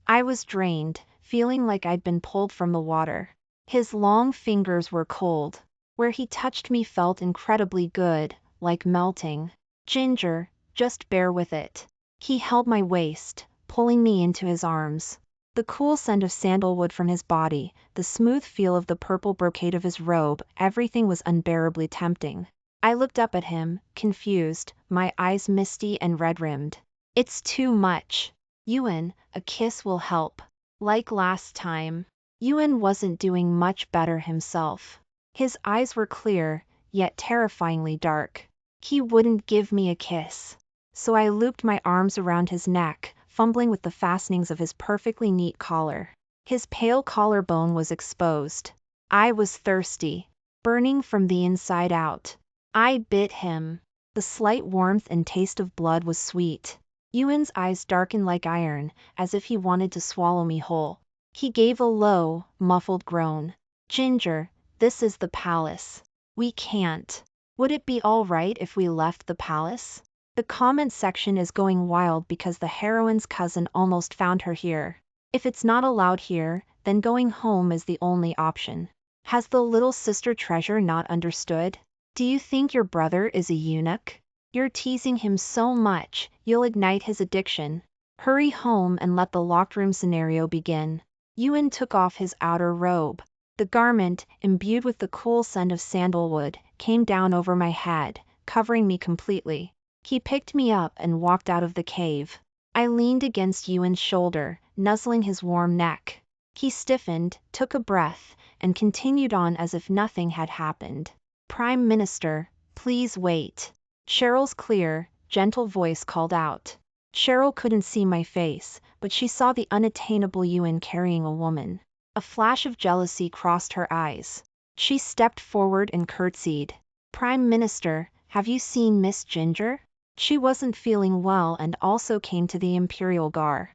I was drained, feeling like I'd been pulled from the water. His long fingers were cold. Where he touched me felt incredibly good, like melting. Ginger, just bear with it. He held my waist, pulling me into his arms. The cool scent of sandalwood from his body, the smooth feel of the purple brocade of his robe, everything was unbearably tempting. I looked up at him, confused, my eyes misty and red-rimmed. It's too much. Ewan, a kiss will help. Like last time. Ewan wasn't doing much better himself. His eyes were clear, yet terrifyingly dark. He wouldn't give me a kiss. So I looped my arms around his neck, fumbling with the fastenings of his perfectly neat collar. His pale collarbone was exposed. I was thirsty, burning from the inside out. I bit him. The slight warmth and taste of blood was sweet. Ewan's eyes darkened like iron, as if he wanted to swallow me whole. He gave a low, muffled groan. Ginger, this is the palace. We can't. Would it be all right if we left the palace? The comment section is going wild because the heroine's cousin almost found her here. If it's not allowed here, then going home is the only option. Has the little sister treasure not understood? Do you think your brother is a eunuch? You're teasing him so much, you'll ignite his addiction. Hurry home and let the locked room scenario begin. Ewan took off his outer robe. The garment, imbued with the cool scent of sandalwood, came down over my head, covering me completely. He picked me up and walked out of the cave. I leaned against Ewan's shoulder, nuzzling his warm neck. He stiffened, took a breath, and continued on as if nothing had happened. Prime Minister, please wait. Cheryl's clear, gentle voice called out. Cheryl couldn't see my face, but she saw the unattainable Ewan carrying a woman. A flash of jealousy crossed her eyes. She stepped forward and curtsied. Prime Minister, have you seen Miss Ginger? She wasn't feeling well and also came to the Imperial Garden.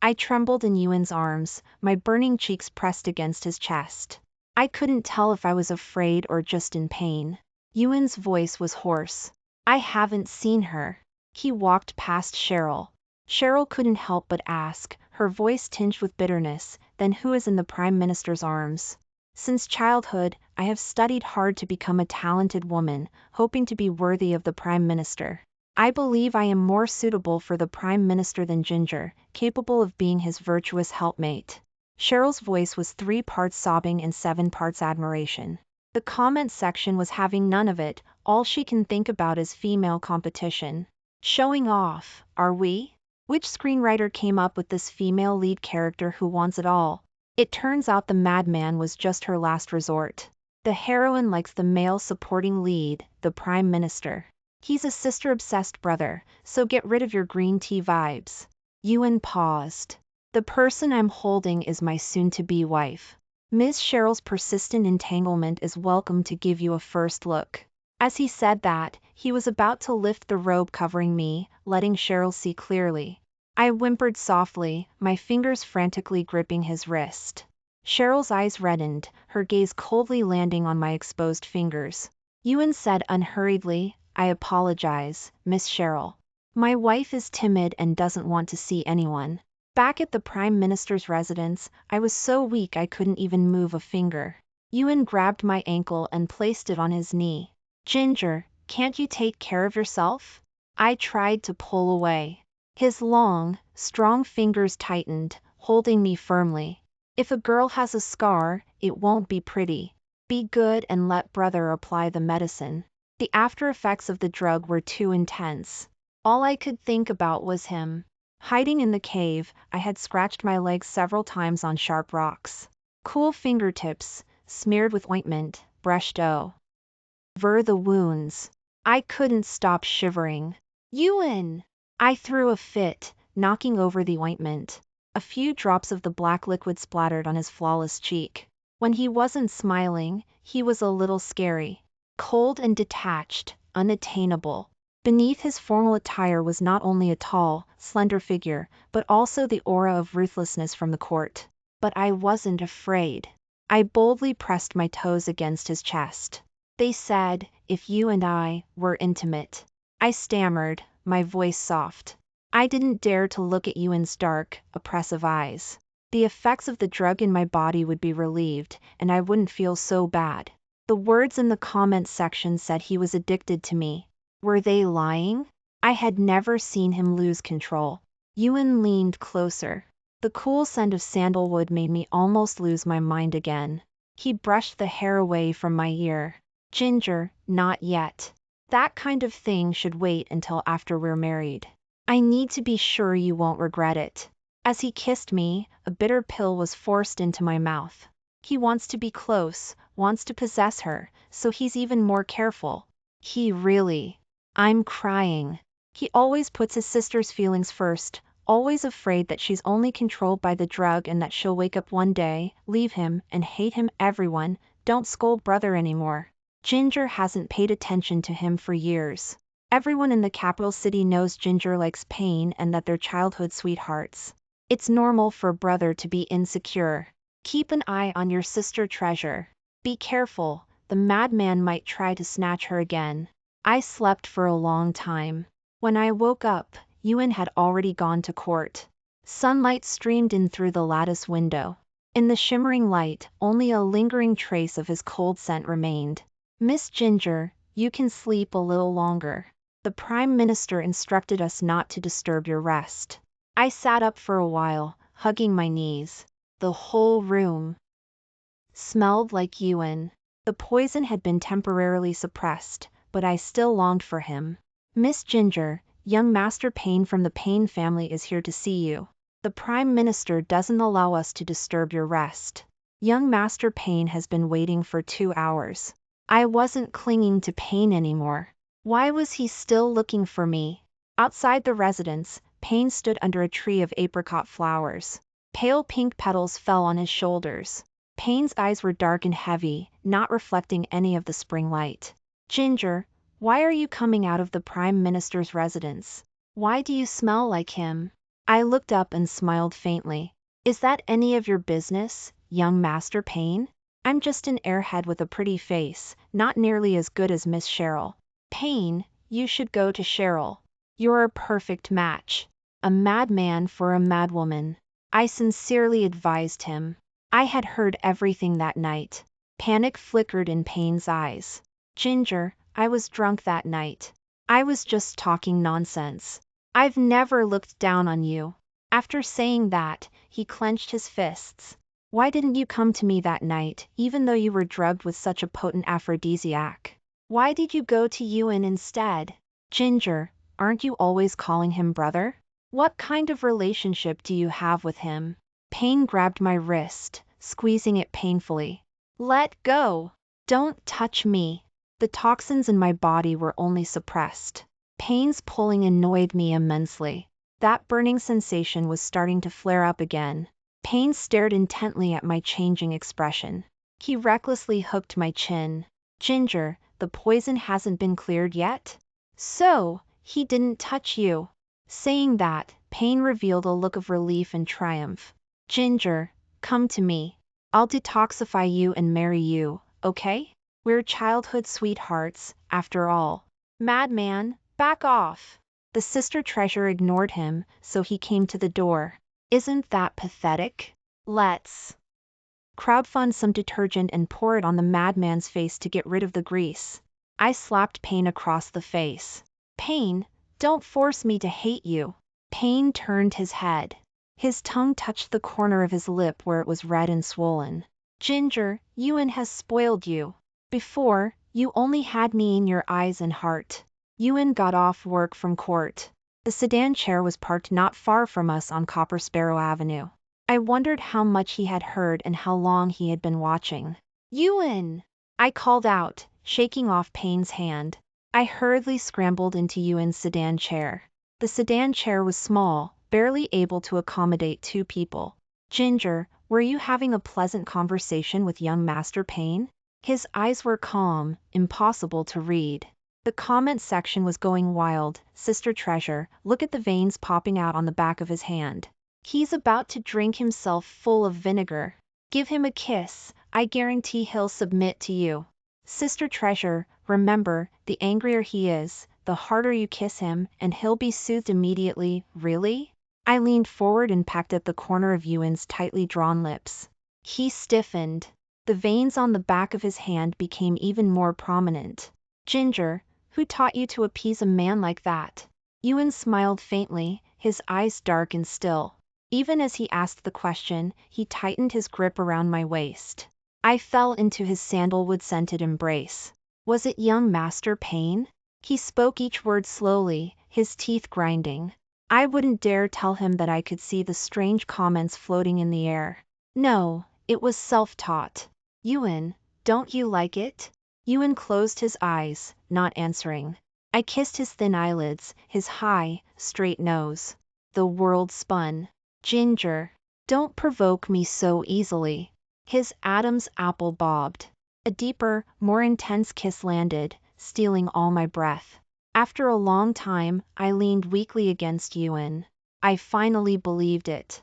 I trembled in Ewan's arms, my burning cheeks pressed against his chest. I couldn't tell if I was afraid or just in pain. Ewan's voice was hoarse. I haven't seen her. He walked past Cheryl. Cheryl couldn't help but ask, her voice tinged with bitterness, then who is in the Prime Minister's arms? Since childhood, I have studied hard to become a talented woman, hoping to be worthy of the Prime Minister. I believe I am more suitable for the Prime Minister than Ginger, capable of being his virtuous helpmate. Cheryl's voice was 3 parts sobbing and 7 parts admiration. The comment section was having none of it, all she can think about is female competition. Showing off, are we? Which screenwriter came up with this female lead character who wants it all? It turns out the madman was just her last resort. The heroine likes the male supporting lead, the Prime Minister. He's a sister-obsessed brother, so get rid of your green tea vibes. Ewan paused. The person I'm holding is my soon-to-be wife. Ms. Cheryl's persistent entanglement is welcome to give you a first look. As he said that, he was about to lift the robe covering me, letting Cheryl see clearly. I whimpered softly, my fingers frantically gripping his wrist. Cheryl's eyes reddened, her gaze coldly landing on my exposed fingers. Ewan said unhurriedly, I apologize, Miss Cheryl. My wife is timid and doesn't want to see anyone. Back at the Prime Minister's residence, I was so weak I couldn't even move a finger. Ewan grabbed my ankle and placed it on his knee. Ginger, can't you take care of yourself? I tried to pull away. His long, strong fingers tightened, holding me firmly. If a girl has a scar, it won't be pretty. Be good and let brother apply the medicine. The after effects of the drug were too intense. All I could think about was him. Hiding in the cave, I had scratched my legs several times on sharp rocks. Cool fingertips, smeared with ointment, brushed over the wounds. I couldn't stop shivering. Ewan! I threw a fit, knocking over the ointment. A few drops of the black liquid splattered on his flawless cheek. When he wasn't smiling, he was a little scary. Cold and detached, unattainable. Beneath his formal attire was not only a tall, slender figure, but also the aura of ruthlessness from the court. But I wasn't afraid. I boldly pressed my toes against his chest. They said, if you and I were intimate. I stammered, my voice soft. I didn't dare to look at Ewan's dark, oppressive eyes. The effects of the drug in my body would be relieved, and I wouldn't feel so bad. The words in the comment section said he was addicted to me. Were they lying? I had never seen him lose control. Ewan leaned closer. The cool scent of sandalwood made me almost lose my mind again. He brushed the hair away from my ear. Ginger, not yet. That kind of thing should wait until after we're married. I need to be sure you won't regret it. As he kissed me, a bitter pill was forced into my mouth. He wants to be close, wants to possess her, so he's even more careful. He really. I'm crying. He always puts his sister's feelings first, always afraid that she's only controlled by the drug and that she'll wake up one day, leave him, and hate him. Everyone, don't scold brother anymore. Ginger hasn't paid attention to him for years. Everyone in the capital city knows Ginger likes Payne and that they're childhood sweethearts. It's normal for a brother to be insecure. Keep an eye on your sister Treasure. Be careful, the madman might try to snatch her again. I slept for a long time. When I woke up, Ewan had already gone to court. Sunlight streamed in through the lattice window. In the shimmering light, only a lingering trace of his cold scent remained. Miss Ginger, you can sleep a little longer. The Prime Minister instructed us not to disturb your rest. I sat up for a while, hugging my knees. The whole room smelled like Ewan. The poison had been temporarily suppressed, but I still longed for him. Miss Ginger, young Master Payne from the Payne family is here to see you. The Prime Minister doesn't allow us to disturb your rest. Young Master Payne has been waiting for 2 hours. I wasn't clinging to Payne anymore. Why was he still looking for me? Outside the residence, Payne stood under a tree of apricot flowers. Pale pink petals fell on his shoulders. Payne's eyes were dark and heavy, not reflecting any of the spring light. Ginger, why are you coming out of the Prime Minister's residence? Why do you smell like him? I looked up and smiled faintly. Is that any of your business, young Master Payne? I'm just an airhead with a pretty face, not nearly as good as Miss Cheryl. Payne, you should go to Cheryl. You're a perfect match. A madman for a madwoman. I sincerely advised him. I had heard everything that night. Panic flickered in Payne's eyes. Ginger, I was drunk that night. I was just talking nonsense. I've never looked down on you. After saying that, he clenched his fists. Why didn't you come to me that night, even though you were drugged with such a potent aphrodisiac? Why did you go to Ewan instead? Ginger, aren't you always calling him brother? What kind of relationship do you have with him? Payne grabbed my wrist, squeezing it painfully. Let go! Don't touch me! The toxins in my body were only suppressed. Payne's pulling annoyed me immensely. That burning sensation was starting to flare up again. Payne stared intently at my changing expression. He recklessly hooked my chin. Ginger, the poison hasn't been cleared yet? So, he didn't touch you. Saying that, Payne revealed a look of relief and triumph. Ginger, come to me. I'll detoxify you and marry you, okay? We're childhood sweethearts, after all. Madman, back off. The sister Treasure ignored him, so he came to the door. Isn't that pathetic? Let's crowdfund some detergent and pour it on the madman's face to get rid of the grease. I slapped Payne across the face. Payne, don't force me to hate you. Payne turned his head. His tongue touched the corner of his lip where it was red and swollen. Ginger, Ewan has spoiled you. Before, you only had me in your eyes and heart. Ewan got off work from court. The sedan chair was parked not far from us on Copper Sparrow Avenue. I wondered how much he had heard and how long he had been watching. Ewan! I called out, shaking off Payne's hand. I hurriedly scrambled into Ewan's sedan chair. The sedan chair was small, barely able to accommodate 2 people. Ginger, were you having a pleasant conversation with young Master Payne? His eyes were calm, impossible to read. The comment section was going wild. Sister Treasure, look at the veins popping out on the back of his hand. He's about to drink himself full of vinegar. Give him a kiss, I guarantee he'll submit to you. Sister Treasure, remember, the angrier he is, the harder you kiss him, and he'll be soothed immediately. Really? I leaned forward and pecked at the corner of Ewan's tightly drawn lips. He stiffened. The veins on the back of his hand became even more prominent. Ginger, who taught you to appease a man like that? Ewan smiled faintly, his eyes dark and still. Even as he asked the question, he tightened his grip around my waist. I fell into his sandalwood-scented embrace. Was it young Master Payne? He spoke each word slowly, his teeth grinding. I wouldn't dare tell him that I could see the strange comments floating in the air. No, it was self-taught. Ewan, don't you like it? Ewan closed his eyes, not answering. I kissed his thin eyelids, his high, straight nose. The world spun. Ginger, don't provoke me so easily. His Adam's apple bobbed. A deeper, more intense kiss landed, stealing all my breath. After a long time, I leaned weakly against Ewan. I finally believed it.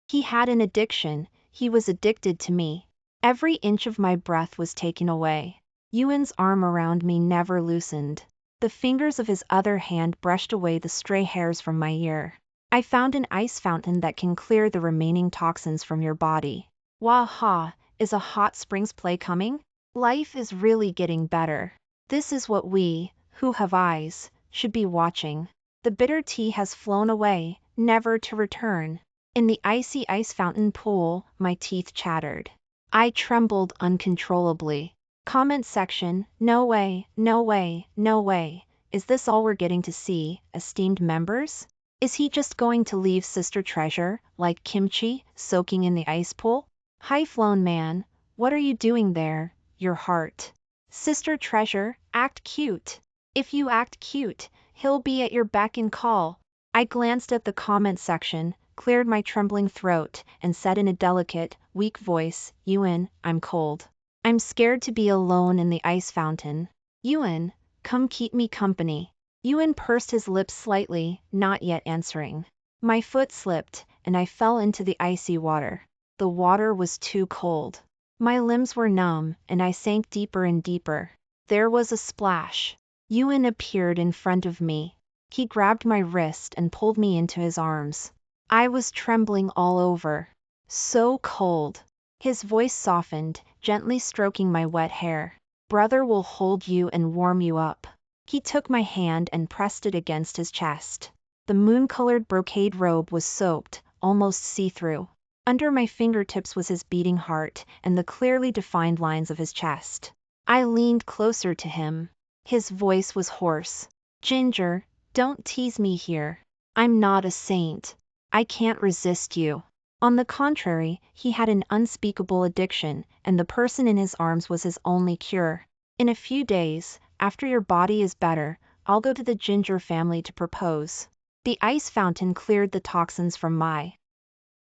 He had an addiction, he was addicted to me. Every inch of my breath was taken away. Ewan's arm around me never loosened. The fingers of his other hand brushed away the stray hairs from my ear. I found an ice fountain that can clear the remaining toxins from your body. Waha, is a hot springs play coming? Life is really getting better. This is what we, who have eyes, should be watching. The bitter tea has flown away, never to return. In the icy ice fountain pool, my teeth chattered. I trembled uncontrollably. Comment section, no way, no way, no way. Is this all we're getting to see, esteemed members? Is he just going to leave Sister Treasure, like kimchi, soaking in the ice pool? High-flown man, what are you doing there, your heart? Sister Treasure, act cute. If you act cute, he'll be at your beck and call. I glanced at the comment section, cleared my trembling throat, and said in a delicate, weak voice, Ewan, I'm cold. I'm scared to be alone in the ice fountain. Ewan, come keep me company. Ewan pursed his lips slightly, not yet answering. My foot slipped, and I fell into the icy water. The water was too cold. My limbs were numb, and I sank deeper and deeper. There was a splash. Ewan appeared in front of me. He grabbed my wrist and pulled me into his arms. I was trembling all over. So cold. His voice softened, gently stroking my wet hair. Brother will hold you and warm you up. He took my hand and pressed it against his chest. The moon-colored brocade robe was soaked, almost see-through. Under my fingertips was his beating heart and the clearly defined lines of his chest. I leaned closer to him. His voice was hoarse. Ginger, don't tease me here. I'm not a saint. I can't resist you. On the contrary, he had an unspeakable addiction, and the person in his arms was his only cure. In a few days, after your body is better, I'll go to the Ginger family to propose. The ice fountain cleared the toxins from my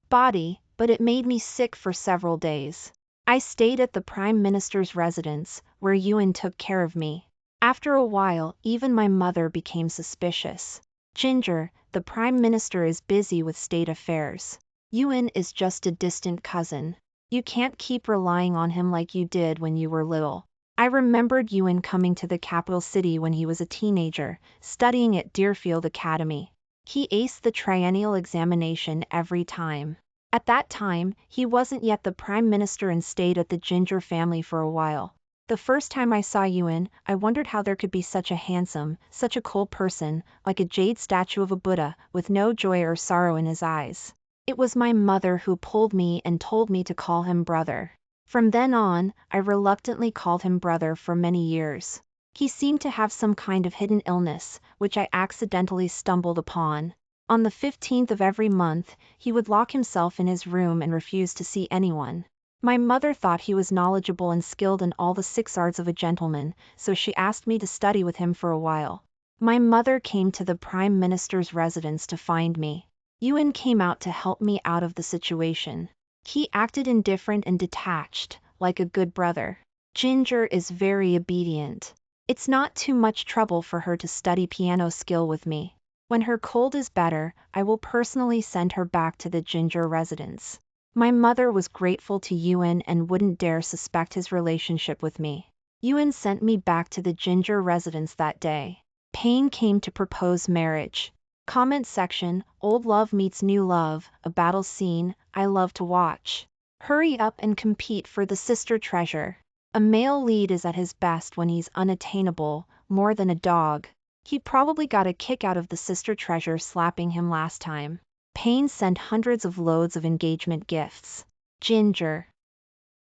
body, but it made me sick for several days. I stayed at the Prime Minister's residence, where Ewan took care of me. After a while, even my mother became suspicious. Ginger, the Prime Minister is busy with state affairs. Ewan is just a distant cousin. You can't keep relying on him like you did when you were little. I remembered Ewan coming to the capital city when he was a teenager, studying at Deerfield Academy. He aced the triennial examination every time. At that time, he wasn't yet the Prime Minister and stayed at the Ginger family for a while. The first time I saw Ewan, I wondered how there could be such a handsome, such a cold person, like a jade statue of a Buddha, with no joy or sorrow in his eyes. It was my mother who pulled me and told me to call him brother. From then on, I reluctantly called him brother for many years. He seemed to have some kind of hidden illness, which I accidentally stumbled upon. On the 15th of every month, he would lock himself in his room and refuse to see anyone. My mother thought he was knowledgeable and skilled in all the 6 arts of a gentleman, so she asked me to study with him for a while. My mother came to the Prime Minister's residence to find me. Ewan came out to help me out of the situation. He acted indifferent and detached, like a good brother. Ginger is very obedient. It's not too much trouble for her to study piano skill with me. When her cold is better, I will personally send her back to the Ginger residence. My mother was grateful to Ewan and wouldn't dare suspect his relationship with me. Ewan sent me back to the Ginger residence that day. Payne came to propose marriage. Comment section, old love meets new love, a battle scene I love to watch. Hurry up and compete for the sister treasure. A male lead is at his best when he's unattainable, more than a dog. He probably got a kick out of the sister treasure slapping him last time. Payne sent hundreds of loads of engagement gifts. Ginger.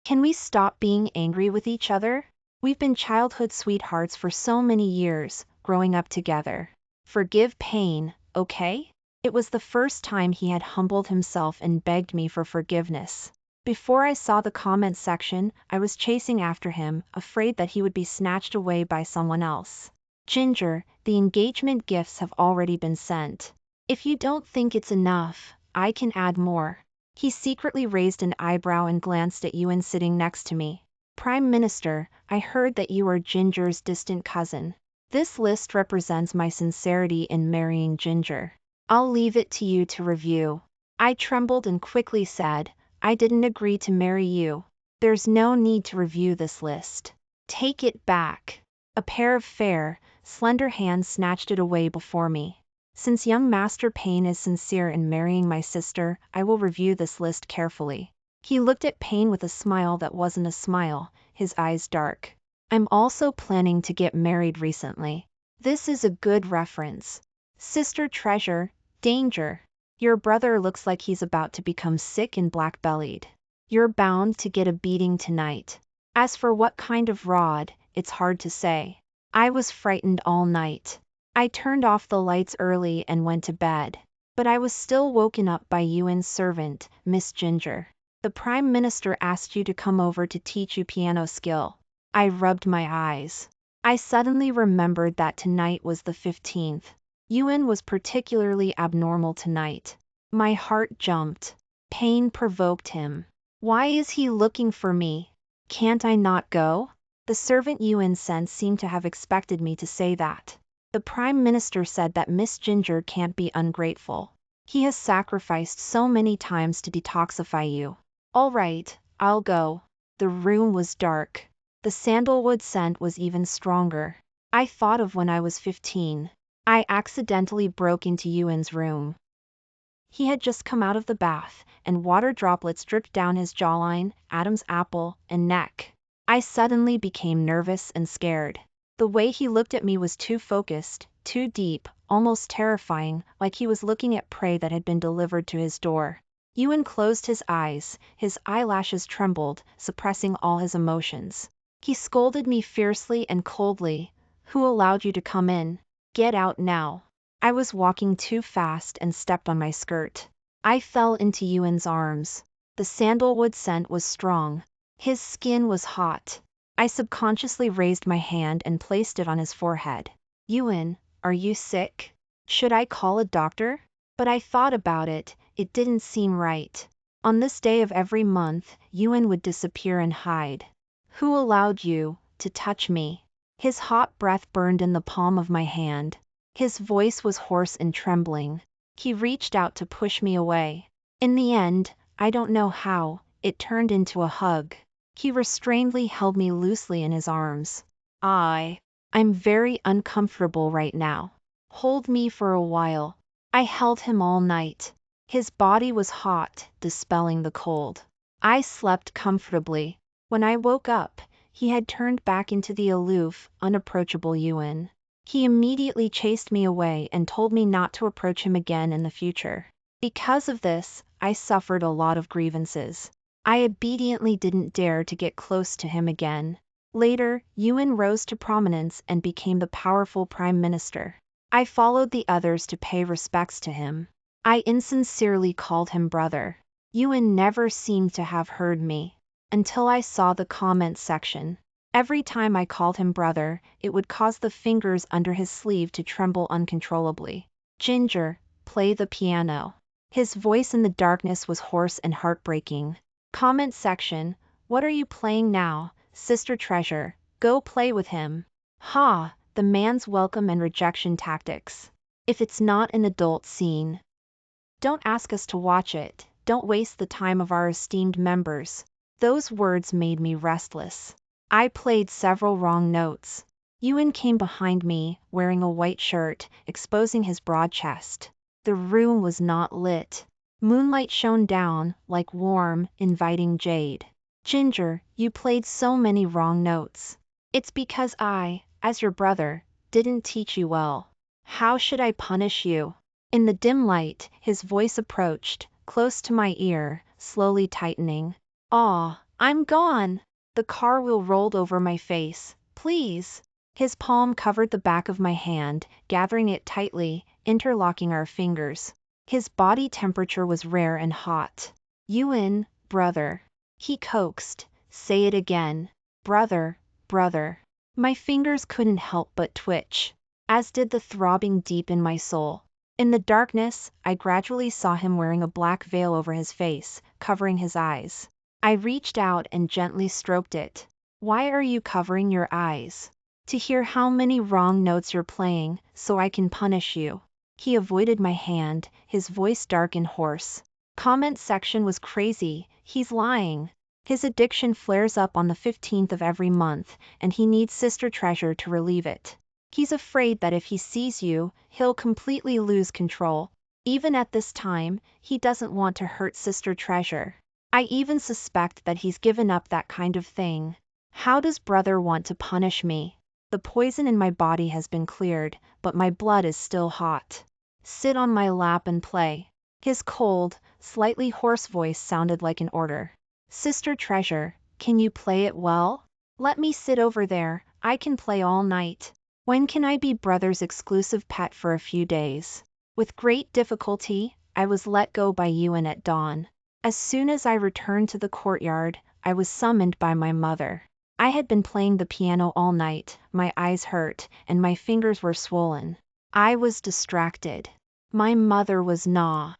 Can we stop being angry with each other? We've been childhood sweethearts for so many years, growing up together. Forgive Payne, okay? It was the first time he had humbled himself and begged me for forgiveness. Before I saw the comment section, I was chasing after him, afraid that he would be snatched away by someone else. Ginger, the engagement gifts have already been sent. If you don't think it's enough, I can add more. He secretly raised an eyebrow and glanced at Ewan sitting next to me. Prime Minister, I heard that you are Ginger's distant cousin. This list represents my sincerity in marrying Ginger. I'll leave it to you to review. I trembled and quickly said, I didn't agree to marry you. There's no need to review this list. Take it back. A pair of fair, slender hands snatched it away before me. Since young Master Payne is sincere in marrying my sister, I will review this list carefully. He looked at Payne with a smile that wasn't a smile, his eyes dark. I'm also planning to get married recently. This is a good reference. Sister treasure, danger. Your brother looks like he's about to become sick and black-bellied. You're bound to get a beating tonight. As for what kind of rod, it's hard to say. I was frightened all night. I turned off the lights early and went to bed. But I was still woken up by Ewan's servant, Miss Ginger. The Prime Minister asked you to come over to teach you piano skill. I rubbed my eyes. I suddenly remembered that tonight was the 15th. Ewan was particularly abnormal tonight. My heart jumped. Pain provoked him. Why is he looking for me? Can't I not go? The servant Ewan sent seemed to have expected me to say that. The Prime Minister said that Miss Ginger can't be ungrateful. He has sacrificed so many times to detoxify you. All right, I'll go. The room was dark. The sandalwood scent was even stronger. I thought of when I was 15. I accidentally broke into Ewan's room. He had just come out of the bath, and water droplets dripped down his jawline, Adam's apple, and neck. I suddenly became nervous and scared. The way he looked at me was too focused, too deep, almost terrifying, like he was looking at prey that had been delivered to his door. Ewan closed his eyes, his eyelashes trembled, suppressing all his emotions. He scolded me fiercely and coldly. Who allowed you to come in? Get out now. I was walking too fast and stepped on my skirt. I fell into Ewan's arms. The sandalwood scent was strong. His skin was hot. I subconsciously raised my hand and placed it on his forehead. Ewan, are you sick? Should I call a doctor? But I thought about it, it didn't seem right. On this day of every month, Ewan would disappear and hide. Who allowed you to touch me? His hot breath burned in the palm of my hand. His voice was hoarse and trembling. He reached out to push me away. In the end, I don't know how, it turned into a hug. He restrainedly held me loosely in his arms. I'm very uncomfortable right now. Hold me for a while. I held him all night. His body was hot, dispelling the cold. I slept comfortably. When I woke up, he had turned back into the aloof, unapproachable Ewan. He immediately chased me away and told me not to approach him again in the future. Because of this, I suffered a lot of grievances. I obediently didn't dare to get close to him again. Later, Ewan rose to prominence and became the powerful Prime Minister. I followed the others to pay respects to him. I insincerely called him brother. Ewan never seemed to have heard me. Until I saw the comments section. Every time I called him brother, it would cause the fingers under his sleeve to tremble uncontrollably. Ginger, play the piano. His voice in the darkness was hoarse and heartbreaking. Comment section, what are you playing now, Sister Treasure? Go play with him. Ha, the man's welcome and rejection tactics. If it's not an adult scene, don't ask us to watch it. Don't waste the time of our esteemed members. Those words made me restless. I played several wrong notes. Ewan came behind me, wearing a white shirt, exposing his broad chest. The room was not lit. Moonlight shone down, like warm, inviting jade. Ginger, you played so many wrong notes. It's because I, as your brother, didn't teach you well. How should I punish you? In the dim light, his voice approached, close to my ear, slowly tightening. "Aw, I'm gone." The car wheel rolled over my face. "Please." His palm covered the back of my hand, gathering it tightly, interlocking our fingers. His body temperature was rare and hot. "Ewan, brother." He coaxed. "Say it again. Brother, brother." My fingers couldn't help but twitch, as did the throbbing deep in my soul. In the darkness, I gradually saw him wearing a black veil over his face, covering his eyes. I reached out and gently stroked it. "Why are you covering your eyes?" "To hear how many wrong notes you're playing, so I can punish you." He avoided my hand, his voice dark and hoarse. Comment section was crazy. "He's lying. His addiction flares up on the 15th of every month, and he needs Sister Treasure to relieve it. He's afraid that if he sees you, he'll completely lose control. Even at this time, he doesn't want to hurt Sister Treasure. I even suspect that he's given up that kind of thing. How does brother want to punish me? The poison in my body has been cleared, but my blood is still hot. Sit on my lap and play." His cold, slightly hoarse voice sounded like an order. "Sister Treasure, can you play it well? Let me sit over there, I can play all night. When can I be brother's exclusive pet for a few days?" With great difficulty, I was let go by Ewan at dawn. As soon as I returned to the courtyard, I was summoned by my mother. I had been playing the piano all night, my eyes hurt, and my fingers were swollen. I was distracted. My mother was nagging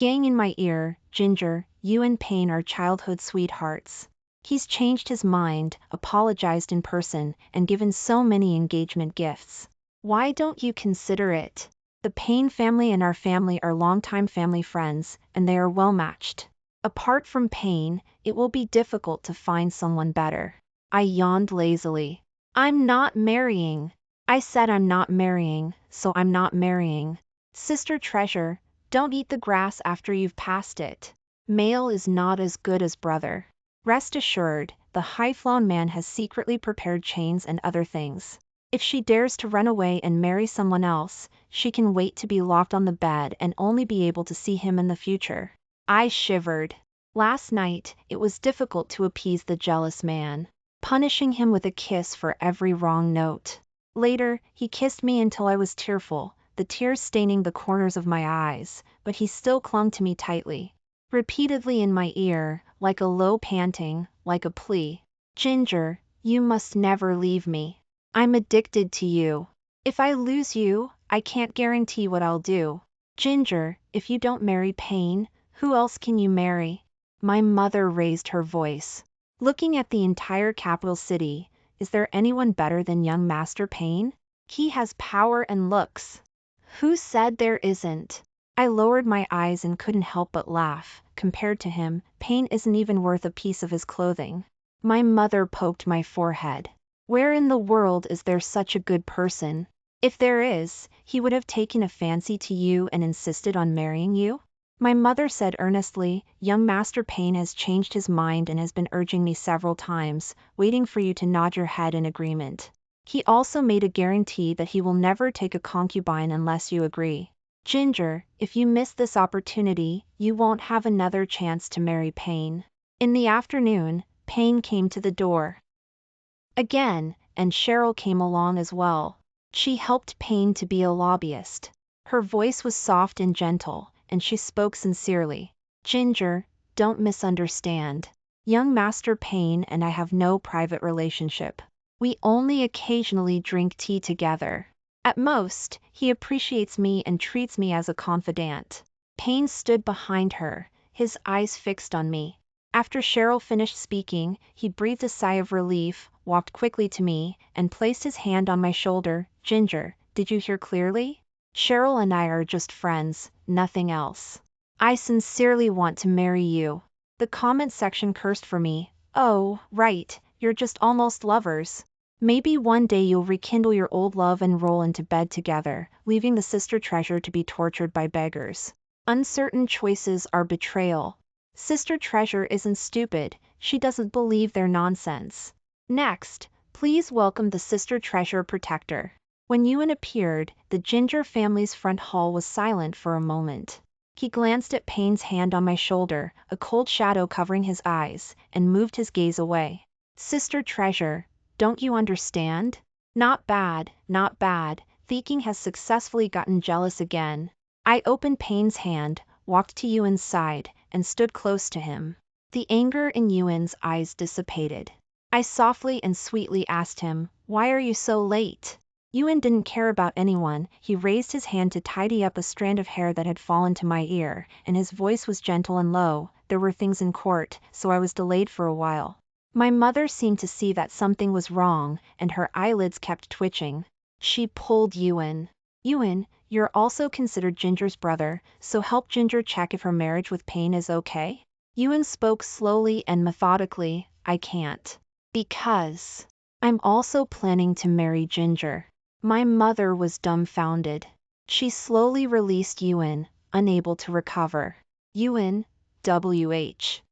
in my ear. "Ginger, you and Payne are childhood sweethearts. He's changed his mind, apologized in person, and given so many engagement gifts. Why don't you consider it? The Payne family and our family are longtime family friends, and they are well matched. Apart from Payne, it will be difficult to find someone better." I yawned lazily. "I'm not marrying. I said I'm not marrying, so I'm not marrying. Sister Treasure, don't eat the grass after you've passed it. Male is not as good as brother. Rest assured, the high-flown man has secretly prepared chains and other things. If she dares to run away and marry someone else, she can wait to be locked on the bed and only be able to see him in the future." I shivered. Last night, it was difficult to appease the jealous man, punishing him with a kiss for every wrong note. Later, he kissed me until I was tearful, the tears staining the corners of my eyes, but he still clung to me tightly, repeatedly in my ear, like a low panting, like a plea. "Ginger, you must never leave me. I'm addicted to you. If I lose you, I can't guarantee what I'll do. Ginger, if you don't marry Payne, who else can you marry?" My mother raised her voice. "Looking at the entire capital city, is there anyone better than young Master Payne? He has power and looks." "Who said there isn't?" I lowered my eyes and couldn't help but laugh. "Compared to him, Payne isn't even worth a piece of his clothing." My mother poked my forehead. "Where in the world is there such a good person? If there is, he would have taken a fancy to you and insisted on marrying you." My mother said earnestly, "Young Master Payne has changed his mind and has been urging me several times, waiting for you to nod your head in agreement. He also made a guarantee that he will never take a concubine unless you agree. Ginger, if you miss this opportunity, you won't have another chance to marry Payne." In the afternoon, Payne came to the door again, and Cheryl came along as well. She helped Payne to be a lobbyist. Her voice was soft and gentle, and she spoke sincerely. "Ginger, don't misunderstand. Young Master Payne and I have no private relationship. We only occasionally drink tea together. At most, he appreciates me and treats me as a confidant." Payne stood behind her, his eyes fixed on me. After Cheryl finished speaking, he breathed a sigh of relief, walked quickly to me, and placed his hand on my shoulder. "Ginger, did you hear clearly? Cheryl and I are just friends, nothing else. I sincerely want to marry you." The comment section cursed for me. "Oh, right, you're just almost lovers. Maybe one day you'll rekindle your old love and roll into bed together, leaving the sister treasure to be tortured by beggars. Uncertain choices are betrayal. Sister treasure isn't stupid, she doesn't believe their nonsense. Next, please welcome the sister treasure protector. When Ewan appeared, the Ginger family's front hall was silent for a moment. He glanced at Payne's hand on my shoulder, a cold shadow covering his eyes, and moved his gaze away. Sister treasure, don't you understand? Not bad, not bad. Thinking has successfully gotten jealous again. I opened Payne's hand, walked to Ewan's side, and stood close to him. The anger in Ewan's eyes dissipated. I softly and sweetly asked him, "Why are you so late?" Ewan didn't care about anyone. He raised his hand to tidy up a strand of hair that had fallen to my ear, and his voice was gentle and low. There were things in court, so I was delayed for a while. My mother seemed to see that something was wrong, and her eyelids kept twitching. She pulled Ewan. "Ewan, you're also considered Ginger's brother, so help Ginger check if her marriage with Payne is okay?" Ewan spoke slowly and methodically. "I can't. Because I'm also planning to marry Ginger." My mother was dumbfounded. She slowly released Ewan, unable to recover. "Ewan, WH.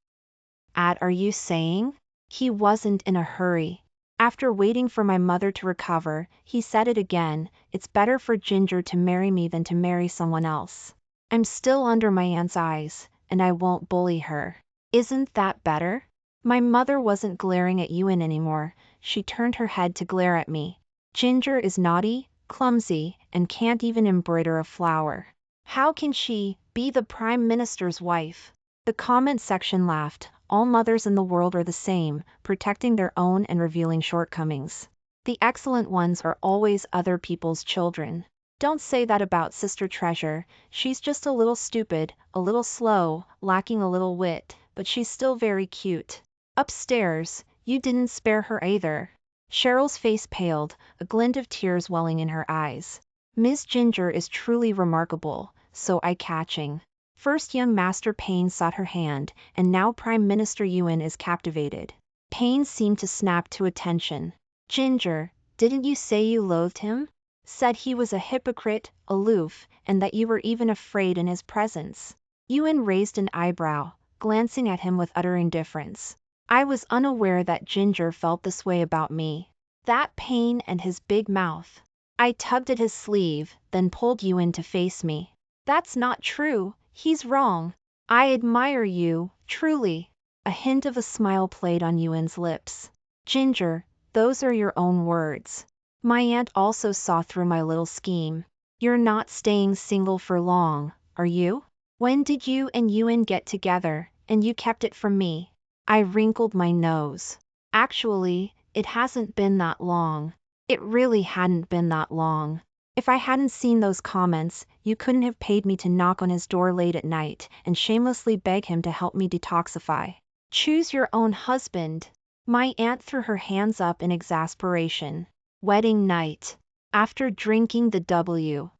Are you saying?" He wasn't in a hurry. After waiting for my mother to recover, he said it again, "It's better for Ginger to marry me than to marry someone else. I'm still under my aunt's eyes, and I won't bully her. Isn't that better?" My mother wasn't glaring at Ewan anymore. She turned her head to glare at me. "Ginger is naughty, clumsy, and can't even embroider a flower. How can she be the Prime Minister's wife?" The comment section laughed. All mothers in the world are the same, protecting their own and revealing shortcomings. The excellent ones are always other people's children. Don't say that about Sister Treasure. She's just a little stupid, a little slow, lacking a little wit, but she's still very cute. Upstairs, you didn't spare her either. Cheryl's face paled, a glint of tears welling in her eyes. "Miss Ginger is truly remarkable, so eye-catching." First young Master Payne sought her hand, and now Prime Minister Ewan is captivated. Payne seemed to snap to attention. "Ginger, didn't you say you loathed him? Said he was a hypocrite, aloof, and that you were even afraid in his presence." Ewan raised an eyebrow, glancing at him with utter indifference. I was unaware that Ginger felt this way about me. That Payne and his big mouth. I tugged at his sleeve, then pulled Ewan to face me. "That's not true. He's wrong. I admire you, truly." A hint of a smile played on Ewan's lips. "Ginger, those are your own words. My aunt also saw through my little scheme. You're not staying single for long, are you? When did you and Ewan get together, and you kept it from me?" I wrinkled my nose. "Actually, it hasn't been that long." It really hadn't been that long. If I hadn't seen those comments, you couldn't have paid me to knock on his door late at night and shamelessly beg him to help me detoxify. Choose your own husband. My aunt threw her hands up in exasperation. Wedding night. After drinking the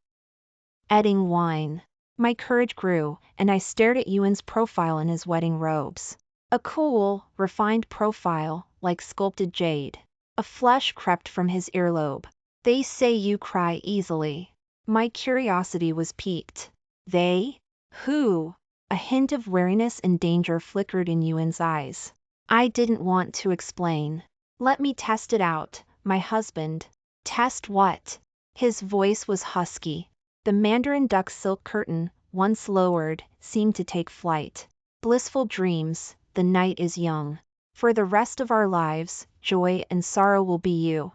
Edding wine. My courage grew, and I stared at Ewan's profile in his wedding robes. A cool, refined profile, like sculpted jade. A flush crept from his earlobe. "They say you cry easily." My curiosity was piqued. "They? Who?" A hint of wariness and danger flickered in Ewan's eyes. I didn't want to explain. "Let me test it out, my husband." "Test what?" His voice was husky. The mandarin duck silk curtain, once lowered, seemed to take flight. "Blissful dreams, the night is young. For the rest of our lives, joy and sorrow will be you."